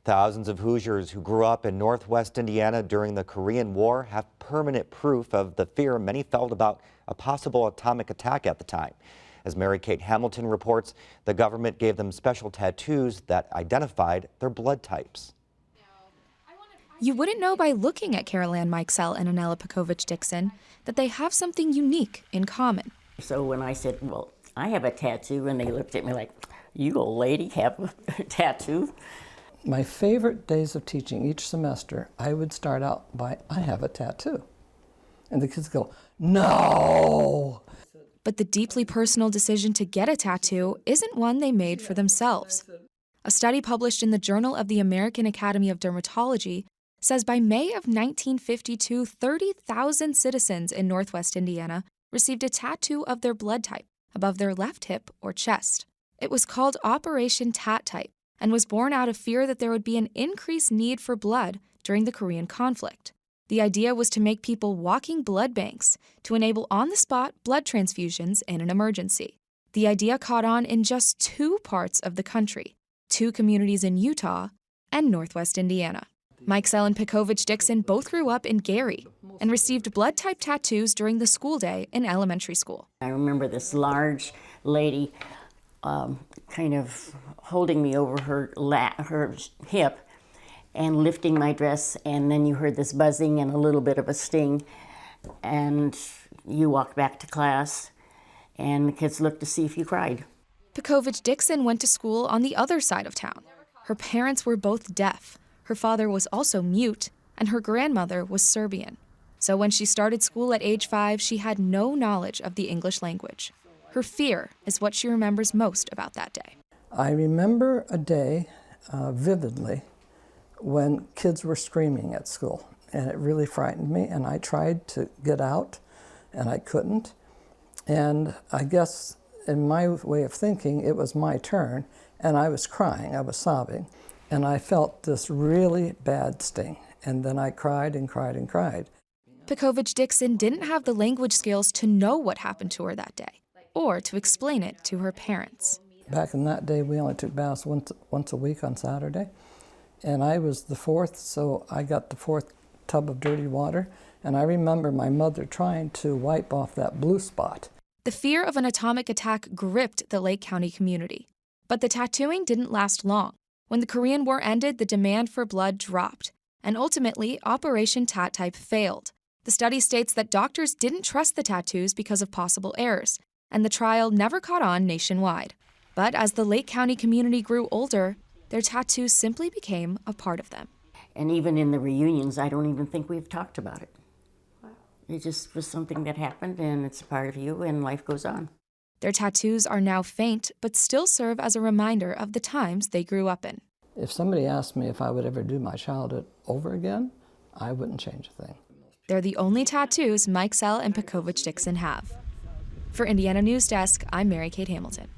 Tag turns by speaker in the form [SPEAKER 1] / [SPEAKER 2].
[SPEAKER 1] Thousands of Hoosiers who grew up in Northwest Indiana during the Korean War have permanent proof of the fear many felt about a possible atomic attack at the time. As Mary Kate Hamilton reports, the government gave them special tattoos that identified their blood types.
[SPEAKER 2] You wouldn't know by looking at Carol Ann Mikesell and Anela Petkovich-Dixon that they have something unique in common.
[SPEAKER 3] So when I said, well, I have a tattoo, and they looked at me like, you old lady have a tattoo?
[SPEAKER 4] My favorite days of teaching each semester, I would start out by, I have a tattoo. And the kids go, no!
[SPEAKER 2] But the deeply personal decision to get a tattoo isn't one they made for themselves. A study published in the Journal of the American Academy of Dermatology says by May of 1952, 30,000 citizens in Northwest Indiana received a tattoo of their blood type above their left hip or chest. It was called Operation Tat-Type and was born out of fear that there would be an increased need for blood during the Korean conflict. The idea was to make people walking blood banks to enable on-the-spot blood transfusions in an emergency. The idea caught on in just 2 parts of the country, 2 communities in Utah and Northwest Indiana. Mikesell and Petkovich-Dixon both grew up in Gary and received blood type tattoos during the school day in elementary school.
[SPEAKER 3] I remember this large lady kind of holding me over her hip and lifting my dress, and then you heard this buzzing and a little bit of a sting, and you walked back to class, and the kids looked to see if you cried.
[SPEAKER 2] Petkovich-Dixon went to school on the other side of town. Her parents were both deaf. Her father was also mute, and her grandmother was Serbian. So when she started school at age 5, she had no knowledge of the English language. Her fear is what she remembers most about that day.
[SPEAKER 4] I remember a day vividly when kids were screaming at school, and it really frightened me, and I tried to get out, and I couldn't. And I guess in my way of thinking, it was my turn, and I was crying, I was sobbing, and I felt this really bad sting, and then I cried and cried and cried.
[SPEAKER 2] Petkovich-Dixon didn't have the language skills to know what happened to her that day, or to explain it to her parents.
[SPEAKER 4] Back in that day, we only took baths once a week on Saturday, and I was the 4th, so I got the 4th tub of dirty water, and I remember my mother trying to wipe off that blue spot.
[SPEAKER 2] The fear of an atomic attack gripped the Lake County community. But the tattooing didn't last long. When the Korean War ended, the demand for blood dropped, and ultimately, Operation Tat-Type failed. The study states that doctors didn't trust the tattoos because of possible errors, and the trial never caught on nationwide. But as the Lake County community grew older, their tattoos simply became a part of them.
[SPEAKER 3] And even in the reunions, I don't even think we've talked about it. It just was something that happened, and it's a part of you, and life goes on.
[SPEAKER 2] Their tattoos are now faint, but still serve as a reminder of the times they grew up in.
[SPEAKER 4] If somebody asked me if I would ever do my childhood over again, I wouldn't change a thing.
[SPEAKER 2] They're the only tattoos Mikesell and Petkovich-Dixon have. For Indiana Newsdesk, I'm Mary Kate Hamilton.